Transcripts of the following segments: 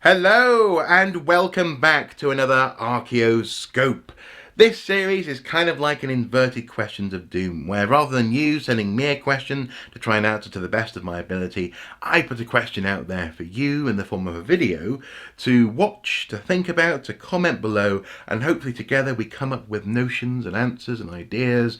Hello and welcome back to another Archaeo-Scope. This series is kind of like an inverted questions of doom, where rather than you sending me a question to try and answer to the best of my ability, I put a question out there for you in the form of a video to watch, to think about, to comment below, and hopefully together we come up with notions and answers and ideas,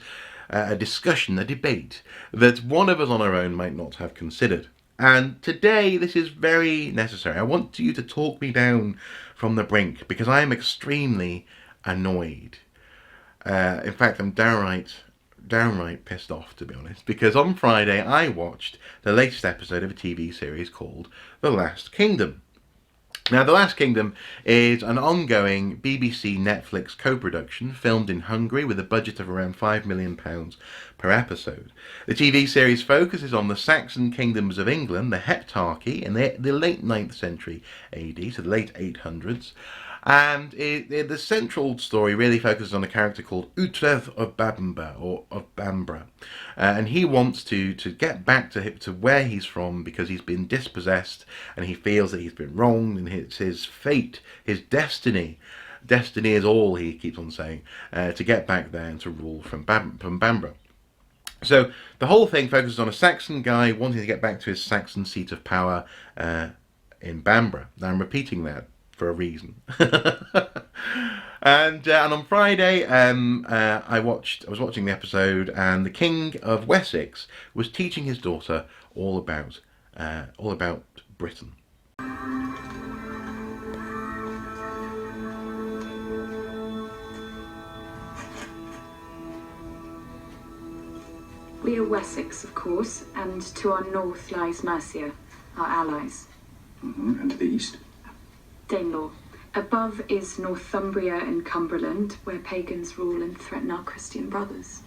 a discussion, a debate that one of us on our own might not have considered. And today this is very necessary. I want you to talk me down from the brink because I am extremely annoyed. In fact, I'm downright pissed off, to be honest, because on Friday I watched the latest episode of a TV series called The Last Kingdom. Now, The Last Kingdom is an ongoing BBC Netflix co-production filmed in Hungary with a budget of around £5 million per episode. The TV series focuses on the Saxon kingdoms of England, the Heptarchy, in the late 9th century AD, so the late 800s. And the central story really focuses on a character called Utrecht of Bamburgh, or of Bamburgh. And he wants to get back to where he's from because he's been dispossessed and he feels that he's been wronged and it's his fate, his destiny. Destiny is all, he keeps on saying, to get back there and to rule from Bamburgh. So the whole thing focuses on a Saxon guy wanting to get back to his Saxon seat of power in Bamburgh. Now I'm repeating that for a reason. and on Friday, I was watching the episode, and the King of Wessex was teaching his daughter all about Britain. We are Wessex, of course, and to our north lies Mercia, our allies. And to the east? Danelaw. Above is Northumbria and Cumberland, where pagans rule and threaten our Christian brothers.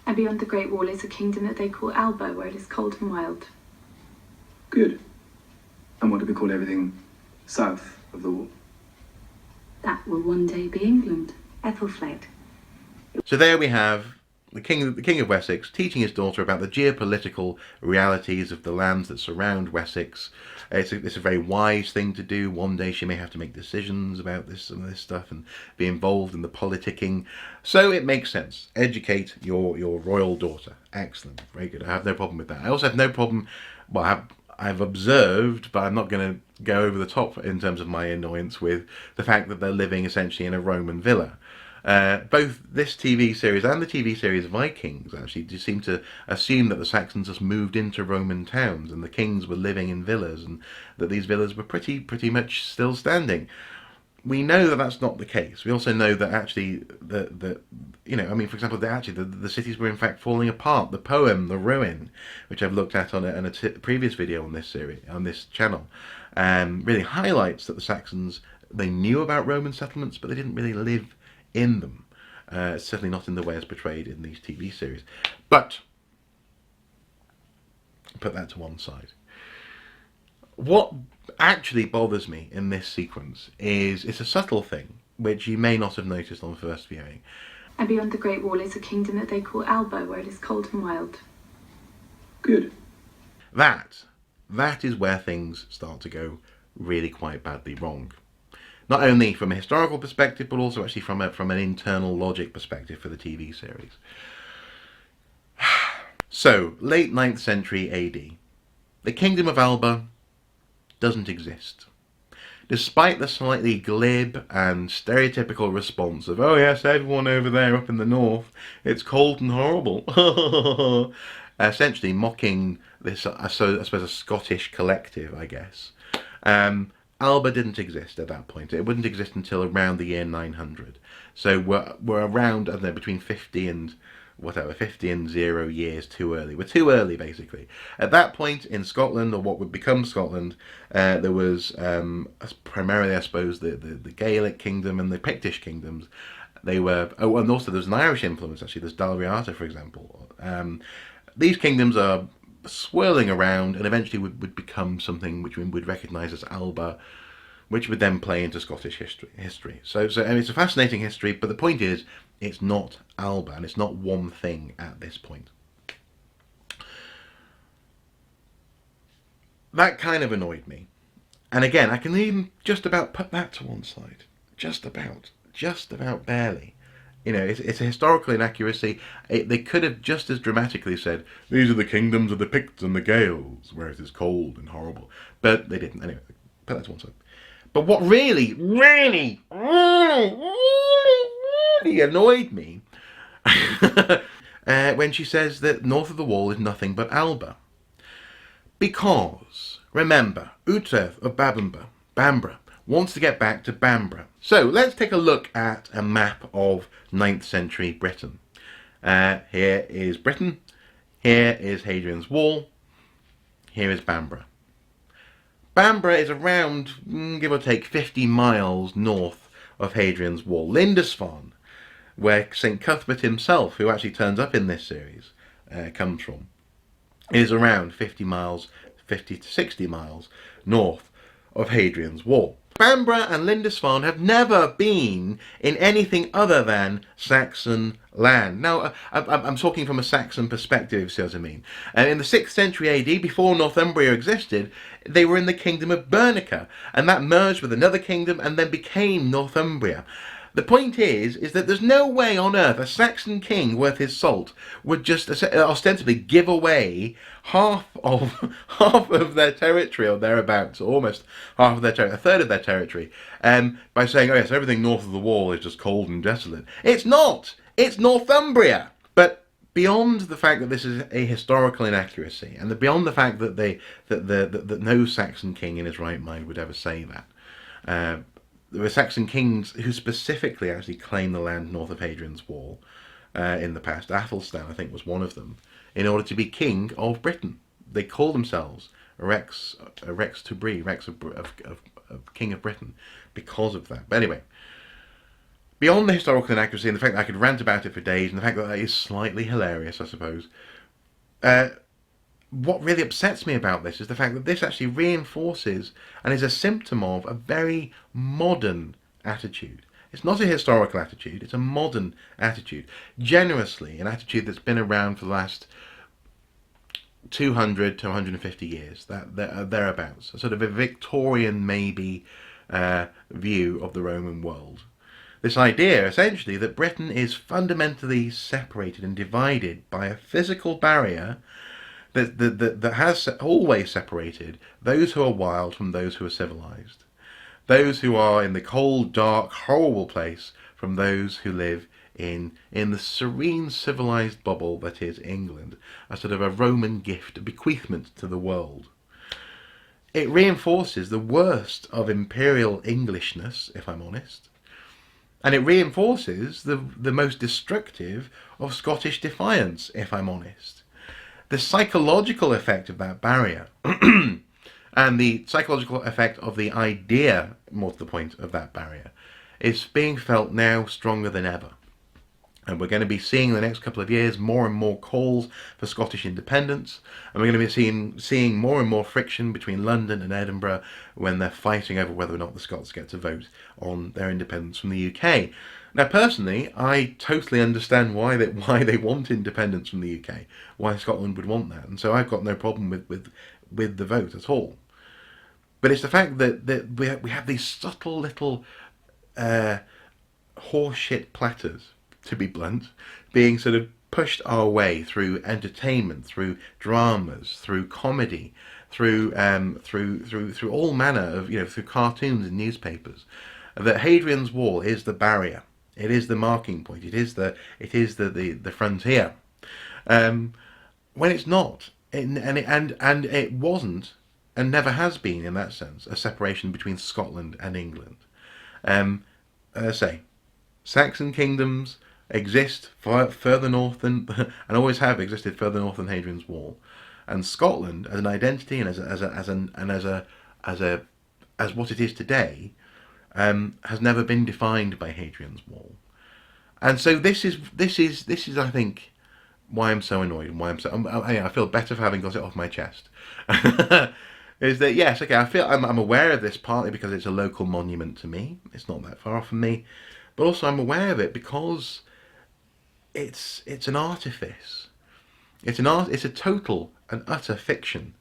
And beyond the Great Wall is a kingdom that they call Alba, where it is cold and wild. Good. And what do we call everything south of the wall? That will one day be England. Ethelflaed. So there we have the King of Wessex teaching his daughter about the geopolitical realities of the lands that surround Wessex. It's a very wise thing to do. One day she may have to make decisions about this stuff and be involved in the politicking. So it makes sense. Educate your royal daughter. Excellent. Very good. I have no problem with that. I also have no problem, well, I've observed, but I'm not going to go over the top in terms of my annoyance with the fact that they're living essentially in a Roman villa. Both this TV series and the TV series Vikings actually do seem to assume that the Saxons just moved into Roman towns and the kings were living in villas and that these villas were pretty much still standing. We know that that's not the case. We also know that actually for example, the cities were in fact falling apart. The poem The Ruin, which I've looked at on a previous video on this series, on this channel, really highlights that the Saxons, they knew about Roman settlements, but they didn't really live in them. Certainly not in the way as portrayed in these TV series. But put that to one side. What actually bothers me in this sequence is it's a subtle thing which you may not have noticed on first viewing. And beyond the Great Wall is a kingdom that they call Alba, where it is cold and wild. Good. That is where things start to go really quite badly wrong. Not only from a historical perspective, but also actually from an internal logic perspective for the TV series. So, late 9th century AD. The Kingdom of Alba doesn't exist. Despite the slightly glib and stereotypical response of, oh yes, everyone over there up in the north, it's cold and horrible. Essentially mocking this, I suppose, a Scottish collective, I guess. Alba didn't exist at that point. It wouldn't exist until around the year 900. So we're around, I don't know, between 50 and 0 years too early. We're too early, basically. At that point in Scotland, or what would become Scotland, there was primarily, I suppose, the Gaelic kingdom and the Pictish kingdoms. They were, oh, and also there's an Irish influence, actually. There's Dalriata, for example. These kingdoms are swirling around and eventually would become something which we would recognise as Alba, which would then play into Scottish history. So it's a fascinating history, but the point is, it's not Alba, and it's not one thing at this point. That kind of annoyed me. And again, I can even just about put that to one side. Just about barely. You know, it's a historical inaccuracy. They could have just as dramatically said, these are the kingdoms of the Picts and the Gaels, where it is cold and horrible. But they didn't. Anyway, put that to one side. But what really annoyed me when she says that north of the wall is nothing but Alba. Because, remember, Utrecht of Bamburgh wants to get back to Bamburgh. So let's take a look at a map of 9th century Britain. Here is Britain, here is Hadrian's Wall, here is Bamburgh. Bamburgh is around, give or take, 50 miles north of Hadrian's Wall. Lindisfarne, where St. Cuthbert himself, who actually turns up in this series, comes from, is around 50 to 60 miles north of Hadrian's Wall. Bamburgh and Lindisfarne have never been in anything other than Saxon land. Now, I'm talking from a Saxon perspective, if you see what I mean. In the 6th century AD, before Northumbria existed, they were in the kingdom of Bernicia, and that merged with another kingdom and then became Northumbria. The point is that there's no way on earth a Saxon king worth his salt would just ostensibly give away half of their territory or thereabouts, almost half of their territory, a third of their territory, by saying, oh yes, everything north of the wall is just cold and desolate. It's not. It's Northumbria. But beyond the fact that this is a historical inaccuracy, and beyond the fact that that no Saxon king in his right mind would ever say that. There were Saxon kings who specifically actually claimed the land north of Hadrian's Wall in the past. Athelstan, I think, was one of them, in order to be king of Britain. They called themselves Rex Tubri, Rex of King of Britain, because of that. But anyway, beyond the historical inaccuracy and the fact that I could rant about it for days, and the fact that that is slightly hilarious, I suppose, what really upsets me about this is the fact that this actually reinforces and is a symptom of a very modern attitude. It's not a historical attitude, it's a modern attitude. Generously, an attitude that's been around for the last 200 to 150 years, thereabouts. A sort of a Victorian, maybe, view of the Roman world. This idea, essentially, that Britain is fundamentally separated and divided by a physical barrier that has always separated those who are wild from those who are civilized. Those who are in the cold, dark, horrible place from those who live in the serene, civilized bubble that is England, a sort of a Roman gift, a bequeathment to the world. It reinforces the worst of imperial Englishness, if I'm honest, and it reinforces the most destructive of Scottish defiance, if I'm honest. The psychological effect of that barrier and the psychological effect of the idea, more to the point, of that barrier is being felt now stronger than ever. And we're going to be seeing in the next couple of years more and more calls for Scottish independence, and we're going to be seeing more and more friction between London and Edinburgh when they're fighting over whether or not the Scots get to vote on their independence from the UK. Now, personally, I totally understand why they want independence from the UK, why Scotland would want that, and so I've got no problem with the vote at all. But it's the fact that we have these subtle little horseshit platters, to be blunt, being sort of pushed our way through entertainment, through dramas, through comedy, through all manner of, through cartoons and newspapers. That Hadrian's Wall is the barrier. It is the marking point. It is the frontier. When it's not, and it wasn't, and never has been in that sense, a separation between Scotland and England. As I say, Saxon kingdoms exist further north than, and always have existed further north than Hadrian's Wall, and Scotland as an identity and as what it is today, has never been defined by Hadrian's Wall. And so this is I think why I'm so annoyed and why I feel better for having got it off my chest. Is that, yes, okay, I feel I'm aware of this partly because it's a local monument to me. It's not that far off from me, but also I'm aware of it because it's an artifice. It's a total and utter fiction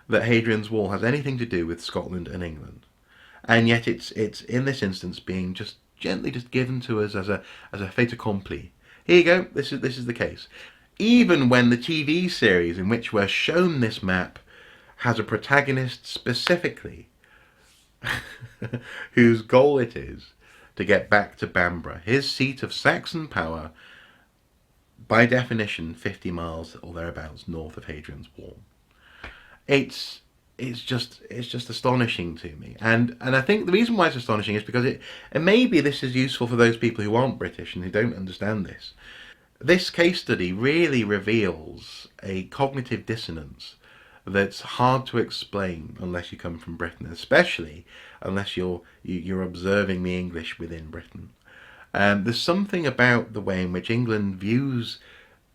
that Hadrian's Wall has anything to do with Scotland and England, and yet it's in this instance being just gently just given to us as a fait accompli. Here you go. This is the case. Even when the TV series in which we're shown this map has a protagonist specifically whose goal it is to get back to Bamburgh, his seat of Saxon power, by definition 50 miles or thereabouts north of Hadrian's Wall. It's just astonishing to me, and I think the reason why it's astonishing is because and maybe this is useful for those people who aren't British and who don't understand this. This case study really reveals a cognitive dissonance that's hard to explain unless you come from Britain, especially unless you're observing the English within Britain. There's something about the way in which England views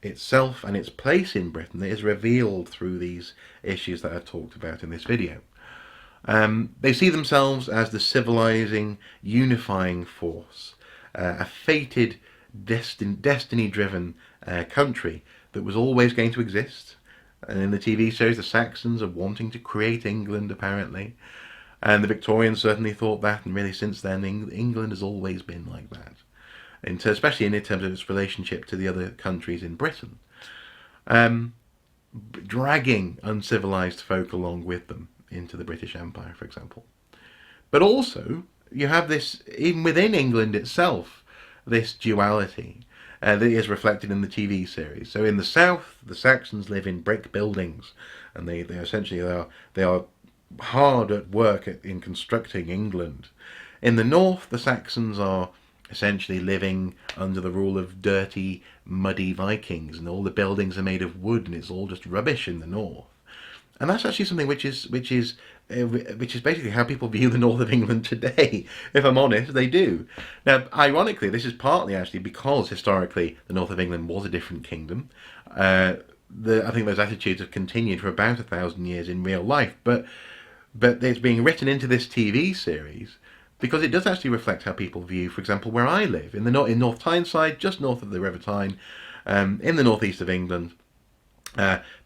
itself and its place in Britain that is revealed through these issues that I've talked about in this video. They see themselves as the civilizing, unifying force, a fated, destiny-driven country that was always going to exist. And in the TV series, the Saxons are wanting to create England, apparently. And the Victorians certainly thought that, and really since then, England has always been like that. Especially in terms of its relationship to the other countries in Britain. Dragging uncivilized folk along with them into the British Empire, for example. But also, you have this, even within England itself, this duality. That is reflected in the TV series. So in the south, the Saxons live in brick buildings, and they essentially they are hard at work in constructing England. In the north, the Saxons are essentially living under the rule of dirty, muddy Vikings, and all the buildings are made of wood, and it's all just rubbish in the north. And that's actually something which is basically how people view the north of England today. If I'm honest, they do. Now, ironically, this is partly actually because historically the north of England was a different kingdom. I think those attitudes have continued for about 1,000 years in real life, but it's being written into this TV series because it does actually reflect how people view, for example, where I live in North Tyneside, just north of the River Tyne, in the northeast of England.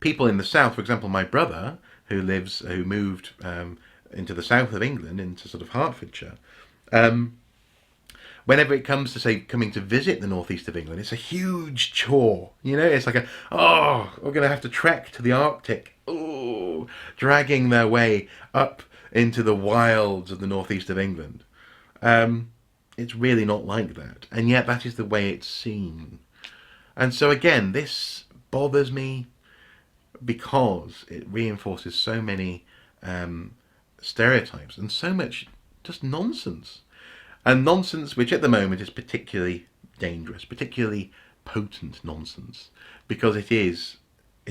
People in the south, for example, my brother, who moved into the south of England, into sort of Hertfordshire, whenever it comes to, say, coming to visit the northeast of England, it's a huge chore. You know, it's like we're going to have to trek to the Arctic, dragging their way up into the wilds of the northeast of England. It's really not like that, and yet that is the way it's seen. And so again, this bothers me because it reinforces so many stereotypes and so much just nonsense. And nonsense which at the moment is particularly dangerous, particularly potent nonsense, because it is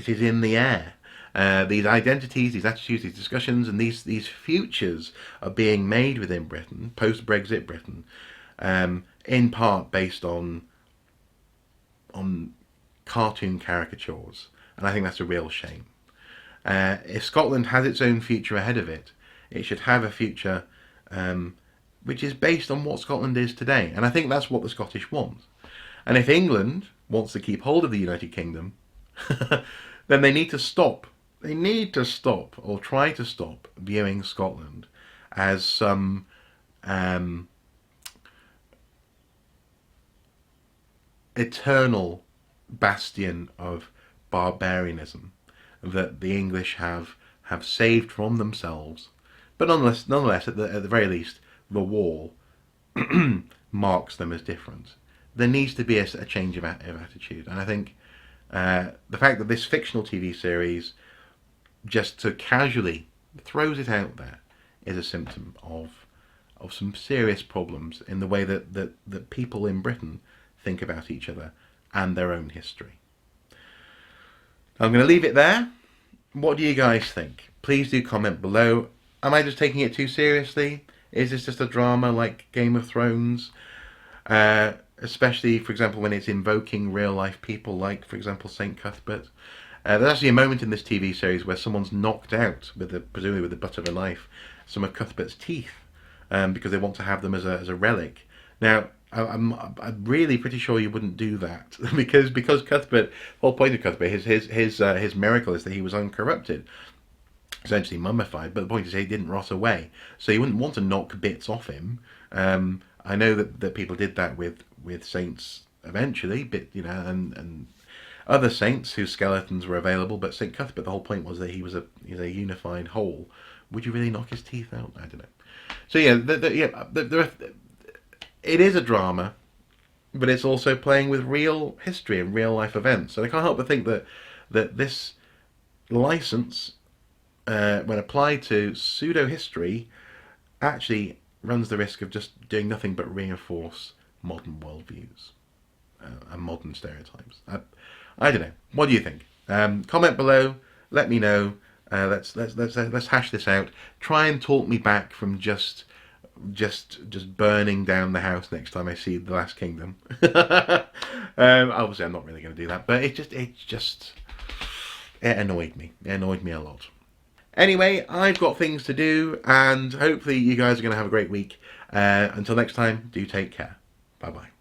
in the air. These identities, these attitudes, these discussions, and these futures are being made within Britain, post-Brexit Britain, in part based on cartoon caricatures. And I think that's a real shame. If Scotland has its own future ahead of it, it should have a future which is based on what Scotland is today. And I think that's what the Scottish want. And if England wants to keep hold of the United Kingdom, then they need to stop. They need to stop, or try to stop, viewing Scotland as some eternal bastion of barbarianism that the English have saved from themselves. But nonetheless, at the very least, the wall marks them as different. There needs to be a change of attitude, and I think the fact that this fictional TV series just so casually throws it out there is a symptom of some serious problems in the way that people in Britain think about each other and their own history. I'm going to leave it there. What do you guys think? Please do comment below. Am I just taking it too seriously? Is this just a drama like Game of Thrones? Especially, for example, when it's invoking real-life people like, for example, St. Cuthbert. There's actually a moment in this TV series where someone's knocked out, presumably with the butt of a knife, some of Cuthbert's teeth, because they want to have them as a relic. Now, I'm really pretty sure you wouldn't do that because Cuthbert, the whole point of Cuthbert, his miracle is that he was uncorrupted. essentially mummified, but the point is he didn't rot away, so you wouldn't want to knock bits off him. I know that people did that with saints eventually, but and other saints whose skeletons were available, but St. Cuthbert, the whole point was that he's a unified whole. Would you really knock his teeth out? I don't know. So yeah, it is a drama, but it's also playing with real history and real life events. And I can't help but think that this license, when applied to pseudo history, actually runs the risk of just doing nothing but reinforce modern worldviews and modern stereotypes. I don't know. What do you think? Comment below. Let me know. Let's hash this out. Try and talk me back from just burning down the house next time I see The Last Kingdom. Obviously, I'm not really going to do that, but it annoyed me. It annoyed me a lot. Anyway, I've got things to do, and hopefully you guys are going to have a great week. Until next time, do take care. Bye bye.